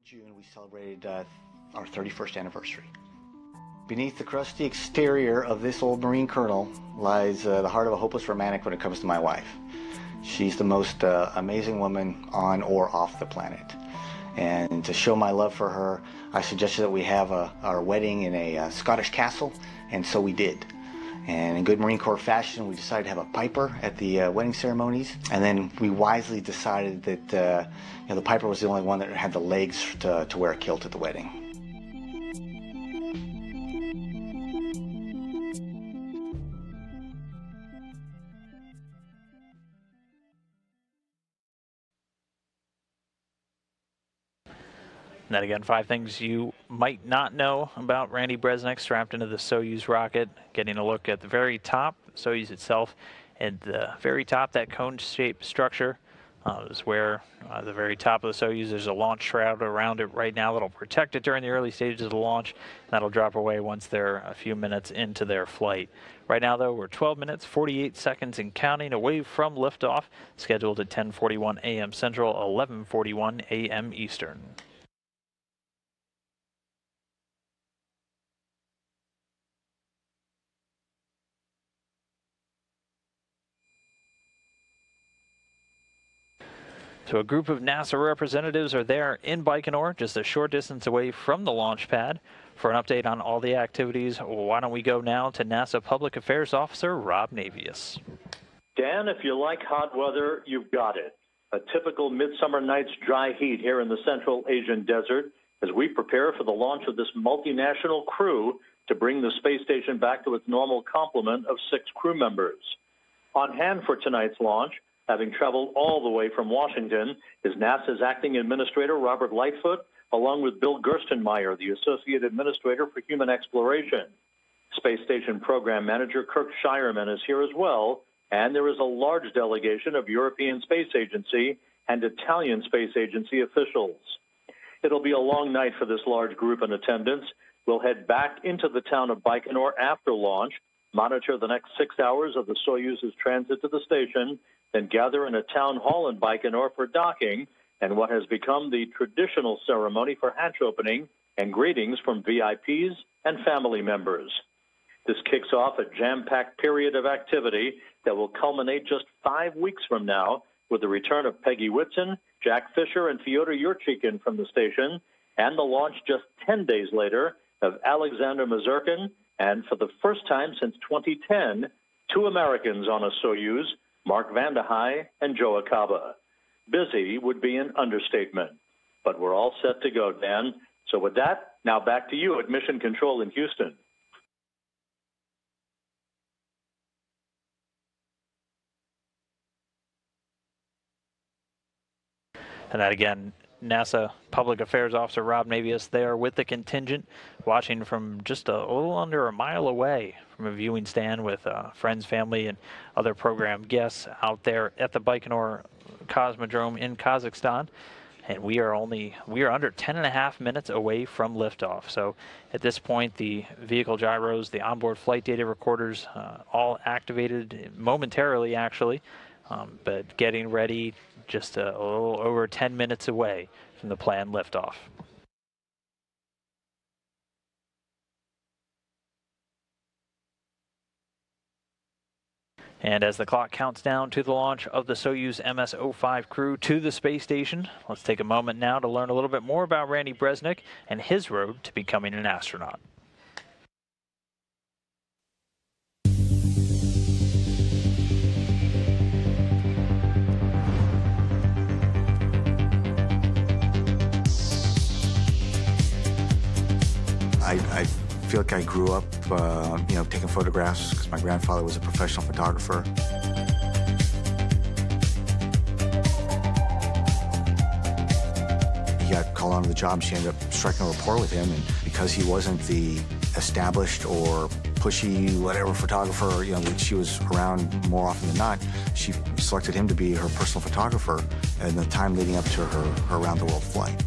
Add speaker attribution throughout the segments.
Speaker 1: June, we celebrated our 31st anniversary. Beneath the crusty exterior of this old Marine colonel lies the heart of a hopeless romantic when it comes to my wife. She's the most amazing woman on or off the planet. And to show my love for her, I suggested that we have our wedding in a Scottish castle, and so we did. And in good Marine Corps fashion, we decided to have a piper at the wedding ceremonies. And then we wisely decided that the piper was the only one that had the legs to wear a kilt at the wedding.
Speaker 2: And then again, 5 things you might not know about Randy Bresnik strapped into the Soyuz rocket. Getting a look at the very top, Soyuz itself, and the very top, that cone-shaped structure is where the very top of the Soyuz, there's a launch shroud around it right now that'll protect it during the early stages of the launch. That'll drop away once they're a few minutes into their flight. Right now, though, we're 12 minutes, 48 seconds and counting away from liftoff, scheduled at 10:41 a.m. Central, 11:41 a.m. Eastern. So a group of NASA representatives are there in Baikonur, just a short distance away from the launch pad. For an update on all the activities, why don't we go now to NASA Public Affairs Officer Rob Navius.
Speaker 3: Dan, if you like hot weather, you've got it. A typical midsummer night's dry heat here in the Central Asian desert as we prepare for the launch of this multinational crew to bring the space station back to its normal complement of 6 crew members. On hand for tonight's launch, having traveled all the way from Washington, is NASA's acting administrator, Robert Lightfoot, along with Bill Gerstenmaier, the Associate Administrator for Human Exploration. Space Station Program Manager Kirk Shireman is here as well, and there is a large delegation of European Space Agency and Italian Space Agency officials. It'll be a long night for this large group in attendance. We'll head back into the town of Baikonur after launch, monitor the next 6 hours of the Soyuz's transit to the station, then gather in a town hall in Baikonur for docking and what has become the traditional ceremony for hatch opening and greetings from VIPs and family members. This kicks off a jam-packed period of activity that will culminate just 5 weeks from now with the return of Peggy Whitson, Jack Fisher, and Fyodor Yurchikhin from the station, and the launch just 10 days later of Alexander Mazurkin, and for the first time since 2010, 2 Americans on a Soyuz, Mark Vande Hei and Joe Acaba. Busy would be an understatement, but we're all set to go, Dan. So with that, now back to you at Mission Control in Houston.
Speaker 2: And that again, NASA Public Affairs Officer Rob Navius there with the contingent, watching from just a little under a mile away from a viewing stand with friends, family, and other program guests out there at the Baikonur Cosmodrome in Kazakhstan. And we are under 10.5 minutes away from liftoff. So at this point, the vehicle gyros, the onboard flight data recorders, all activated momentarily, actually, but getting ready just a little over 10 minutes away from the planned liftoff. And as the clock counts down to the launch of the Soyuz MS-05 crew to the space station, let's take a moment now to learn a little bit more about Randy Bresnik and his road to becoming an astronaut.
Speaker 1: I feel like I grew up, taking photographs because my grandfather was a professional photographer. He got called onto the job. She ended up striking a rapport with him, and because he wasn't the established or pushy, whatever photographer, which she was around more often than not, she selected him to be her personal photographer in the time leading up to her around-the-world flight.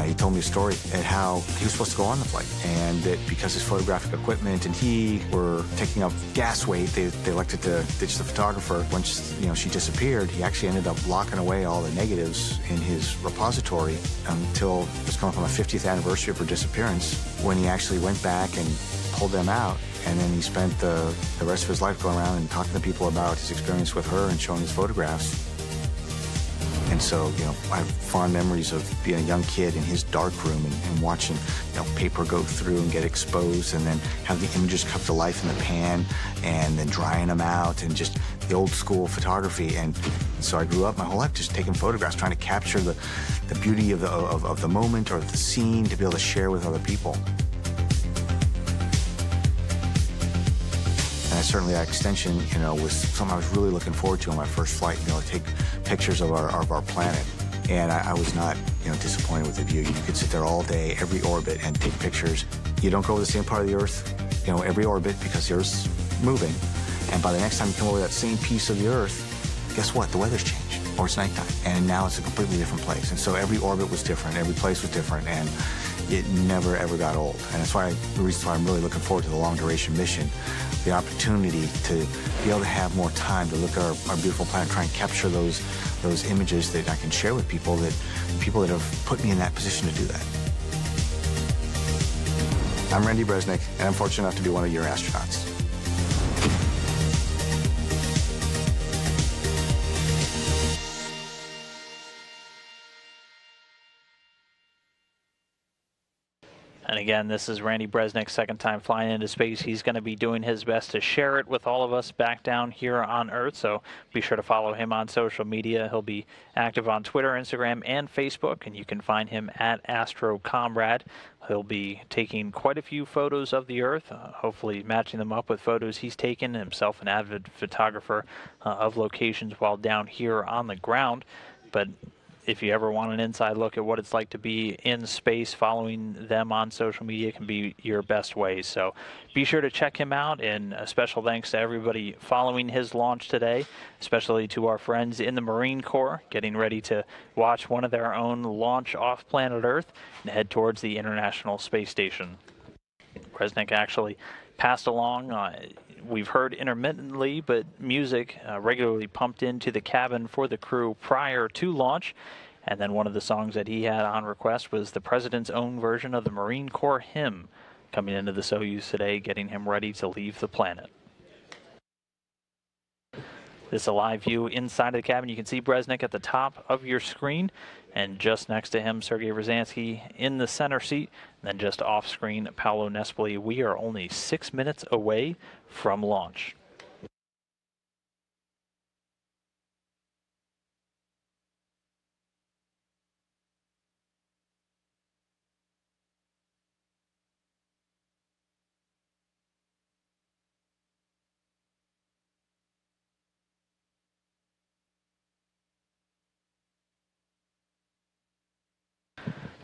Speaker 1: He told me a story at how he was supposed to go on the flight, and that because his photographic equipment and he were taking up gas weight, they elected to ditch the photographer. Once she disappeared, he actually ended up locking away all the negatives in his repository until it was coming from a 50th anniversary of her disappearance, when he actually went back and pulled them out. And then he spent the rest of his life going around and talking to people about his experience with her and showing his photographs. And so, I have fond memories of being a young kid in his dark room and watching, paper go through and get exposed, and then have the images come to life in the pan, and then drying them out, and just the old school photography. And so I grew up my whole life just taking photographs, trying to capture the beauty of the moment or the scene to be able to share with other people. And certainly that extension, was something I was really looking forward to on my first flight, to take pictures of our planet. And I was not, disappointed with the view. You could sit there all day, every orbit, and take pictures. You don't go over the same part of the Earth, every orbit, because the Earth's moving. And by the next time you come over that same piece of the Earth, guess what? The weather's changed, or it's nighttime. And now it's a completely different place. And so every orbit was different, every place was different, and it never, ever got old. And that's the reason why I'm really looking forward to the long-duration mission, the opportunity to be able to have more time to look at our beautiful planet, try and capture those images that I can share with people that have put me in that position to do that. I'm Randy Bresnik, and I'm fortunate enough to be one of your astronauts.
Speaker 2: And again, this is Randy Bresnik's second time flying into space. He's going to be doing his best to share it with all of us back down here on Earth. So be sure to follow him on social media. He'll be active on Twitter, Instagram, and Facebook. And you can find him at AstroComrade. He'll be taking quite a few photos of the Earth, hopefully matching them up with photos he's taken, himself an avid photographer of locations while down here on the ground. But if you ever want an inside look at what it's like to be in space, following them on social media can be your best way. So be sure to check him out, and a special thanks to everybody following his launch today, especially to our friends in the Marine Corps getting ready to watch one of their own launch off planet Earth and head towards the International Space Station. Bresnik actually passed along, we've heard intermittently, but music regularly pumped into the cabin for the crew prior to launch. And then one of the songs that he had on request was the President's own version of the Marine Corps hymn coming into the Soyuz today, getting him ready to leave the planet. This is a live view inside of the cabin. You can see Bresnik at the top of your screen, and just next to him, Sergei Ryazanskiy in the center seat, and then just off screen, Paolo Nespoli. We are only 6 minutes away from launch.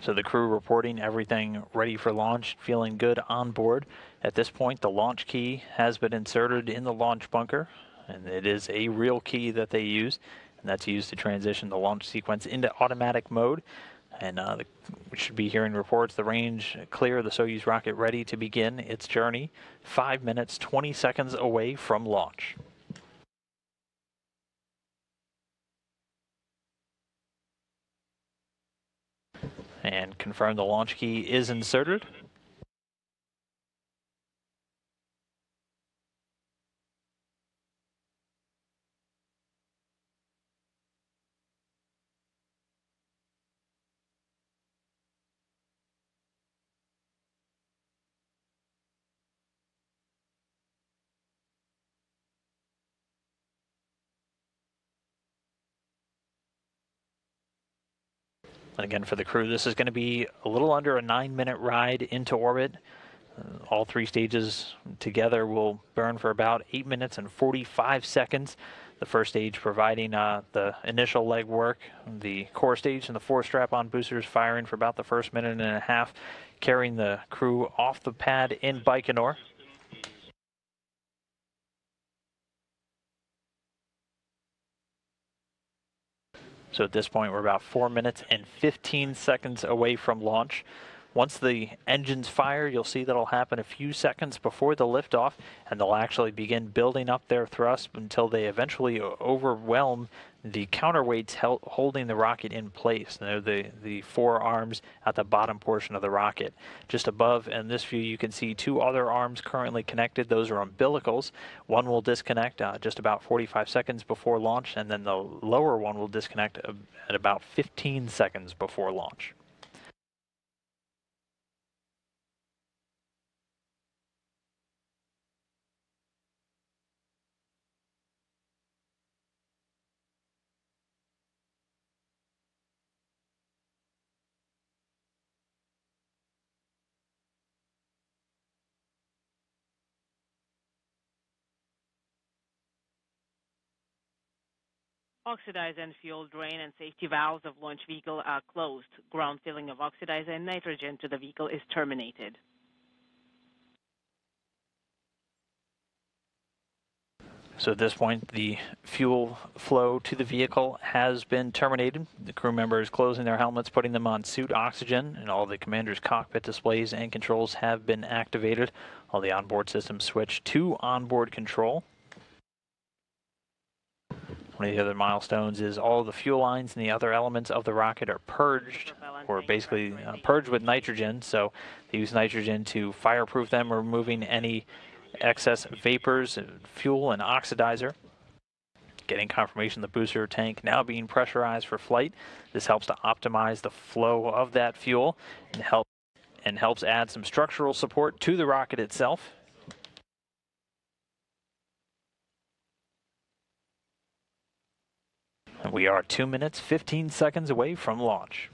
Speaker 2: So the crew reporting everything ready for launch, feeling good on board. At this point, the launch key has been inserted in the launch bunker, and it is a real key that they use, and that's used to transition the launch sequence into automatic mode. And we should be hearing reports, the range clear, the Soyuz rocket ready to begin its journey, 5 minutes, 20 seconds away from launch. And confirm the launch key is inserted. And again, for the crew, this is going to be a little under a 9-minute ride into orbit. All three stages together will burn for about 8 minutes and 45 seconds. The first stage providing the initial leg work, the core stage and the 4 strap-on boosters firing for about the first minute and a half, carrying the crew off the pad in Baikonur. So at this point, we're about 4 minutes and 15 seconds away from launch. Once the engines fire, you'll see that'll happen a few seconds before the liftoff, and they'll actually begin building up their thrust until they eventually overwhelm the counterweights holding the rocket in place. They're the four arms at the bottom portion of the rocket. Just above in this view, you can see two other arms currently connected. Those are umbilicals. One will disconnect just about 45 seconds before launch, and then the lower one will disconnect at about 15 seconds before launch.
Speaker 4: Oxidizer and fuel drain and safety valves of launch vehicle are closed. Ground filling of oxidizer and nitrogen to the vehicle is terminated.
Speaker 2: So at this point, the fuel flow to the vehicle has been terminated. The crew member is closing their helmets, putting them on suit oxygen, and all the commander's cockpit displays and controls have been activated. All the onboard systems switched to onboard control. One of the other milestones is all the fuel lines and the other elements of the rocket are purged, or basically purged with nitrogen. So they use nitrogen to fireproof them, removing any excess vapors, fuel, and oxidizer. Getting confirmation the booster tank now being pressurized for flight. This helps to optimize the flow of that fuel and helps add some structural support to the rocket itself. And we are 2 minutes, 15 seconds away from launch.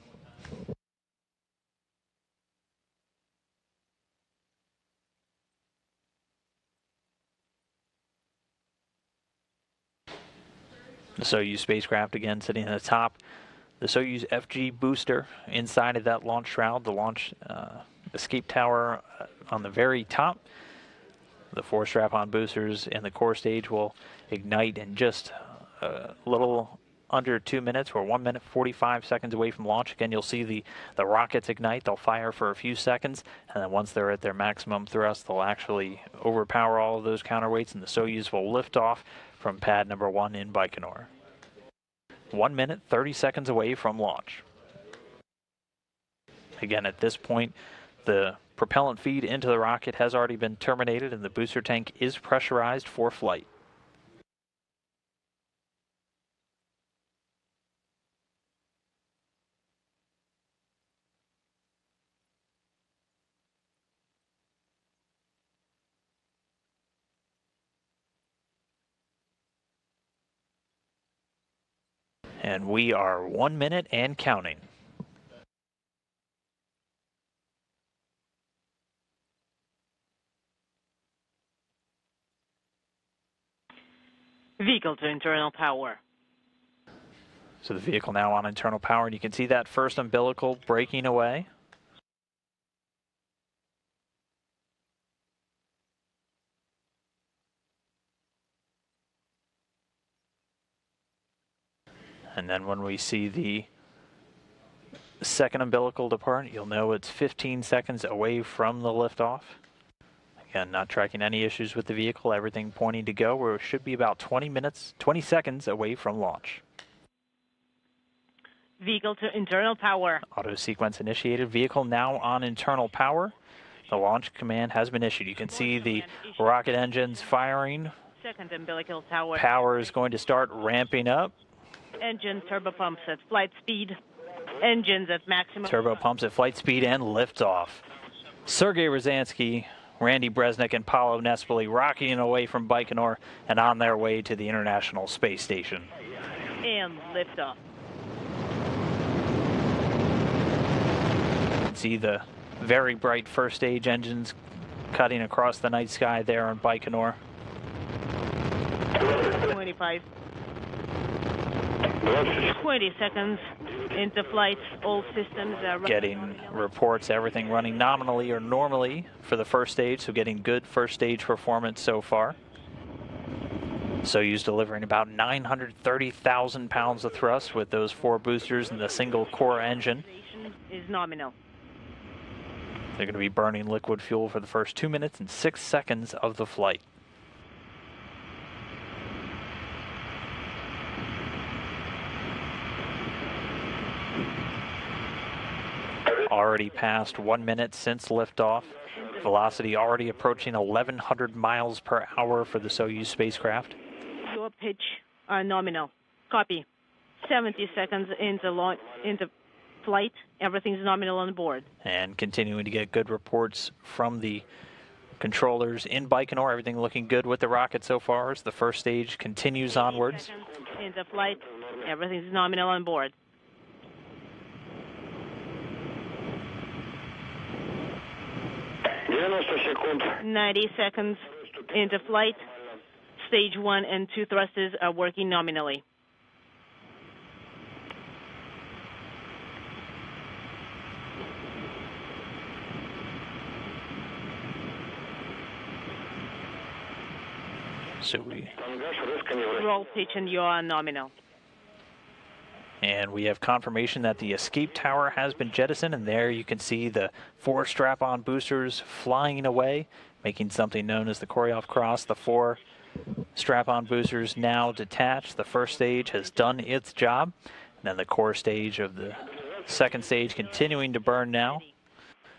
Speaker 2: The Soyuz spacecraft again sitting at the top. The Soyuz FG booster inside of that launch shroud, the launch escape tower on the very top. The four strap-on boosters in the core stage will ignite in just a little under 2 minutes. We're 1 minute 45 seconds away from launch. Again, you'll see the rockets ignite. They'll fire for a few seconds, and then once they're at their maximum thrust, they'll actually overpower all of those counterweights, and the Soyuz will lift off from pad number 1 in Baikonur. 1 minute 30 seconds away from launch. Again, at this point, the propellant feed into the rocket has already been terminated, and the booster tank is pressurized for flight. And we are 1 minute and counting.
Speaker 4: Vehicle to internal power.
Speaker 2: So the vehicle now on internal power, and you can see that first umbilical breaking away. And then when we see the second umbilical depart, you'll know it's 15 seconds away from the liftoff. Again, not tracking any issues with the vehicle, everything pointing to go, where it should be about 20 seconds away from launch.
Speaker 4: Vehicle to internal power.
Speaker 2: Auto sequence initiated. Vehicle now on internal power. The launch command has been issued. You can see the rocket engines firing.
Speaker 4: Second umbilical tower.
Speaker 2: Power is going to start ramping up.
Speaker 4: Engine turbopumps at flight speed. Engines at maximum.
Speaker 2: Turbo pumps at flight speed and liftoff. Sergei Ryazanskiy, Randy Bresnik, and Paolo Nespoli rocketing away from Baikonur and on their way to the International Space Station.
Speaker 4: And liftoff.
Speaker 2: You can see the very bright first stage engines cutting across the night sky there on Baikonur.
Speaker 4: 25. 20 seconds into flight. All systems are
Speaker 2: getting reports, everything running nominally or normally for the first stage, so getting good first stage performance so far. Soyuz delivering about 930,000 pounds of thrust with those 4 boosters and the single core engine.
Speaker 4: Is nominal.
Speaker 2: They're going to be burning liquid fuel for the first 2 minutes and 6 seconds of the flight. Already past 1 minute since liftoff. Velocity already approaching 1,100 miles per hour for the Soyuz spacecraft.
Speaker 4: Your pitch nominal. Copy. 70 seconds into flight. Everything's nominal on board.
Speaker 2: And continuing to get good reports from the controllers in Baikonur. Everything looking good with the rocket so far as the first stage continues onwards.
Speaker 4: Into flight. Everything's nominal on board.
Speaker 5: seconds.
Speaker 4: 90 seconds into flight. Stage 1 and 2 thrusters are working nominally.
Speaker 2: So we
Speaker 4: roll, pitch, and yaw are nominal.
Speaker 2: And we have confirmation that the escape tower has been jettisoned, and there you can see the 4 strap-on boosters flying away, making something known as the Korolev Cross. The 4 strap-on boosters now detached. The first stage has done its job, and then the core stage of the second stage continuing to burn now.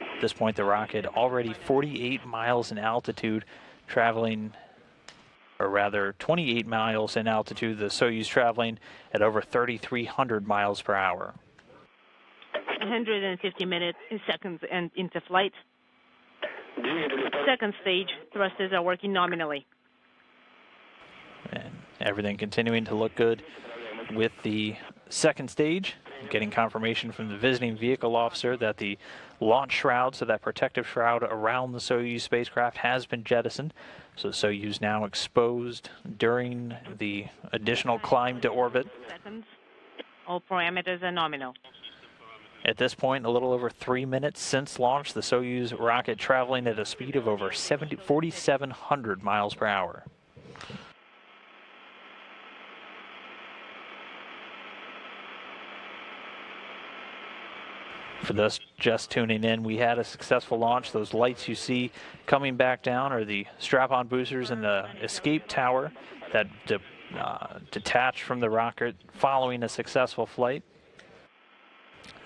Speaker 2: At this point, the rocket already 48 miles in altitude, traveling, or rather 28 miles in altitude, the Soyuz traveling at over 3,300 miles per hour.
Speaker 4: 150 seconds and into flight. Second stage, thrusters are working nominally.
Speaker 2: And everything continuing to look good with the second stage. Getting confirmation from the visiting vehicle officer that the launch shroud, so that protective shroud around the Soyuz spacecraft, has been jettisoned. So Soyuz now exposed during the additional climb to orbit.
Speaker 4: Seconds. All parameters are nominal.
Speaker 2: At this point, a little over 3 minutes since launch, the Soyuz rocket traveling at a speed of over 4,700 miles per hour. For those just tuning in, we had a successful launch. Those lights you see coming back down are the strap-on boosters and the escape tower that detached from the rocket following a successful flight.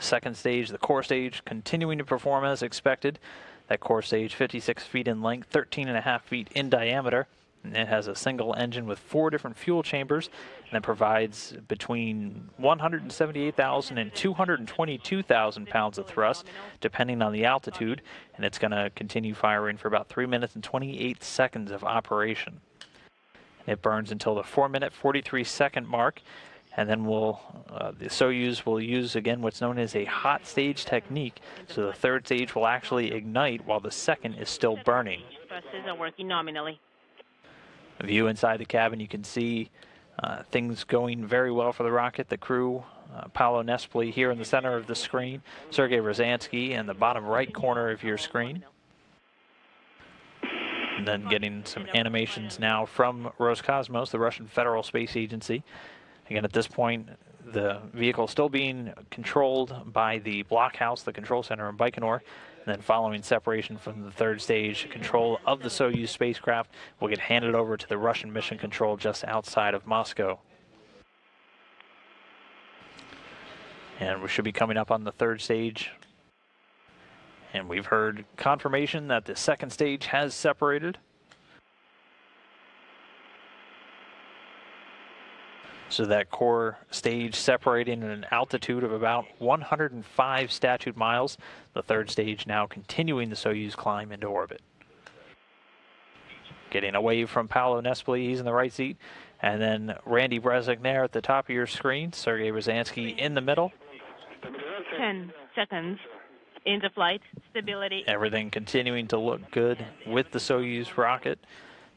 Speaker 2: Second stage, the core stage, continuing to perform as expected. That core stage, 56 feet in length, 13.5 feet in diameter. And it has a single engine with 4 different fuel chambers, and that provides between 178,000 and 222,000 pounds of thrust, depending on the altitude. And it's going to continue firing for about 3 minutes and 28 seconds of operation. And it burns until the 4-minute, 43-second mark. And then the Soyuz will use, again, what's known as a hot stage technique. So the third stage will actually ignite while the second is still burning.
Speaker 4: Thrusters are working nominally.
Speaker 2: A view inside the cabin, you can see things going very well for the rocket. The crew, Paolo Nespoli here in the center of the screen, Sergei Ryazanskiy in the bottom right corner of your screen. And then getting some animations now from Roscosmos, the Russian Federal Space Agency. Again, at this point, the vehicle still being controlled by the blockhouse, the control center in Baikonur. And then following separation from the third stage, control of the Soyuz spacecraft will get handed over to the Russian Mission Control just outside of Moscow. And we should be coming up on the third stage. And we've heard confirmation that the second stage has separated. So that core stage separating at an altitude of about 105 statute miles. The third stage now continuing the Soyuz climb into orbit. Getting away from Paolo Nespoli, he's in the right seat. And then Randy Brezhnev at the top of your screen. Sergei Ryazanskiy in the middle.
Speaker 4: 10 seconds into flight. Stability.
Speaker 2: Everything continuing to look good with the Soyuz rocket.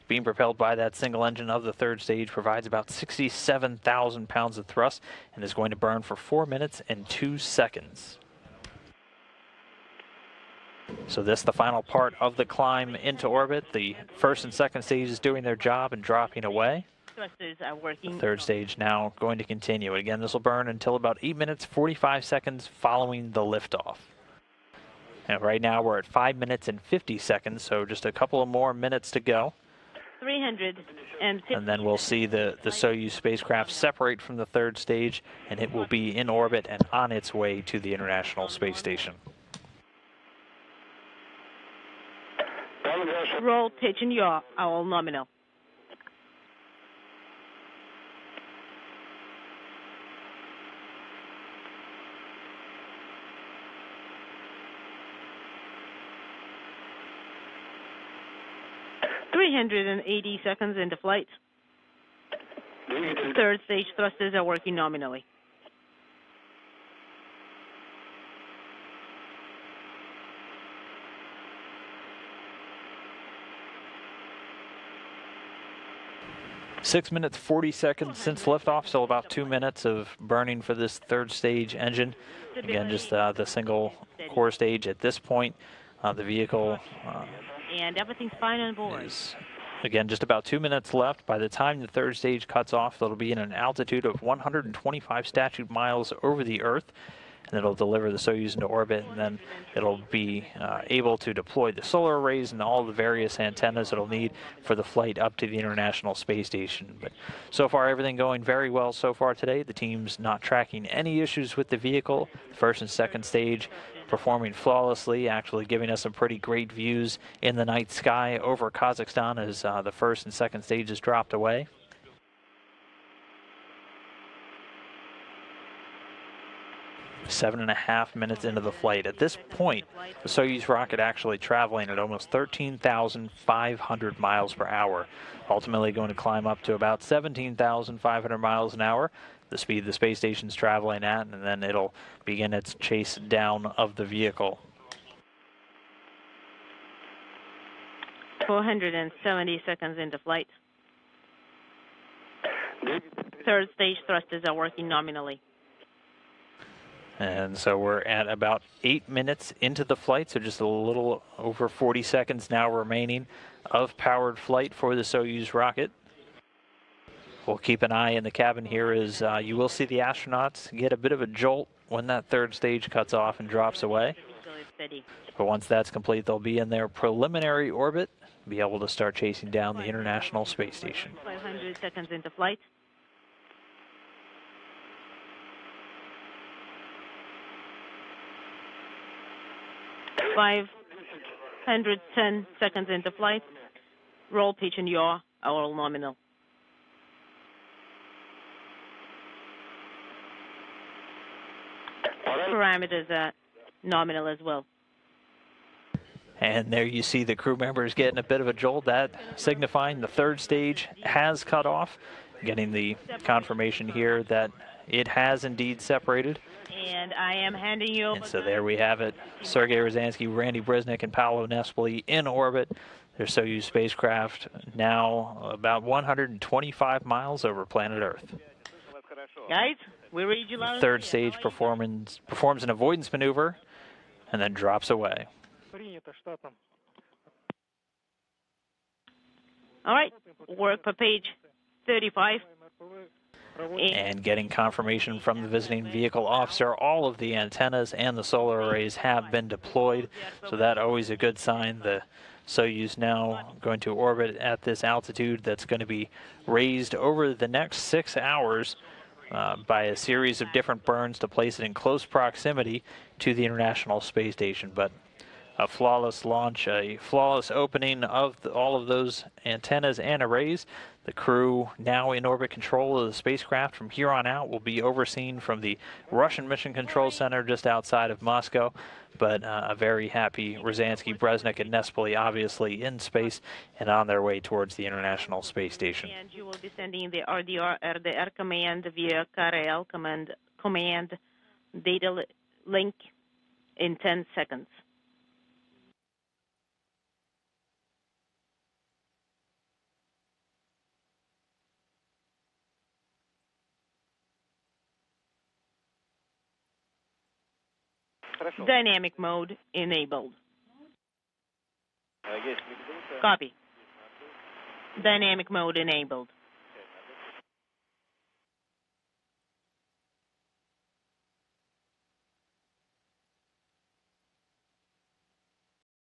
Speaker 2: Being propelled by that single engine of the third stage, provides about 67,000 pounds of thrust and is going to burn for 4 minutes and 2 seconds. So this is the final part of the climb into orbit. The first and second stages doing their job and dropping away.
Speaker 4: Thrusters are working.
Speaker 2: The third stage now going to continue. Again, this will burn until about 8 minutes, 45 seconds following the liftoff. And right now we're at 5 minutes and 50 seconds, so just a couple of more minutes to go.
Speaker 4: 350.
Speaker 2: And then we'll see the Soyuz spacecraft separate from the third stage, and it will be in orbit and on its way to the International Space Station.
Speaker 4: Roll, pitch, and yaw are all nominal. .380 seconds into flight. Third stage thrusters are working nominally.
Speaker 2: Six minutes, 40 seconds since liftoff, so about 2 minutes of burning for this third stage engine. Again, just the single core stage at this point. The vehicle
Speaker 4: and everything's fine on board.
Speaker 2: is, again, just about 2 minutes left. By the time the third stage cuts off, it'll be in an altitude of 125 statute miles over the Earth. And it'll deliver the Soyuz into orbit, and then it'll be able to deploy the solar arrays and all the various antennas it'll need for the flight up to the International Space Station. But so far, everything going very well so far today. The team's not tracking any issues with the vehicle. The first and second stage performing flawlessly, actually giving us some pretty great views in the night sky over Kazakhstan as the first and second stages dropped away. Seven and a half minutes into the flight. At this point, the Soyuz rocket actually traveling at almost 13,500 miles per hour, ultimately going to climb up to about 17,500 miles an hour, the speed the space station's traveling at, and then it'll begin its chase down of the vehicle.
Speaker 4: 470 seconds into flight. Third stage thrusters are working nominally.
Speaker 2: And so we're at about 8 minutes into the flight, so just a little over 40 seconds now remaining of powered flight for the Soyuz rocket. We'll keep an eye in the cabin here as you will see the astronauts get a bit of a jolt when that third stage cuts off and drops away. But once that's complete, they'll be in their preliminary orbit, be able to start chasing down the International Space Station.
Speaker 4: 500 seconds into flight. Five 110 seconds into flight. Roll, pitch, and yaw are all nominal. Parameters are nominal as well.
Speaker 2: And there you see the crew members getting a bit of a jolt, that signifying the third stage has cut off. Getting the confirmation here that it has indeed separated.
Speaker 4: And I am handing you over.
Speaker 2: And so there we have it. Sergei Rosansky, Randy Briznik, and Paolo Nespoli in orbit. Their Soyuz spacecraft now about 125 miles over planet Earth.
Speaker 4: Guys, we read you loud.
Speaker 2: Third stage performs an avoidance maneuver and then drops away.
Speaker 4: All right, work per page 35.
Speaker 2: And getting confirmation from the visiting vehicle officer, all of the antennas and the solar arrays have been deployed, so that's always a good sign. The Soyuz now going to orbit at this altitude that's going to be raised over the next 6 hours by a series of different burns to place it in close proximity to the International Space Station. But a flawless launch, a flawless opening of all of those antennas and arrays. The crew now in orbit control of the spacecraft from here on out will be overseen from the Russian Mission Control Center just outside of Moscow. But a very happy Rosansky, Briznik, and Nespoli obviously in space and on their way towards the International Space Station.
Speaker 4: And you will be sending the RDR command via KRL command data link in 10 seconds. Dynamic mode enabled. Copy. Dynamic mode enabled.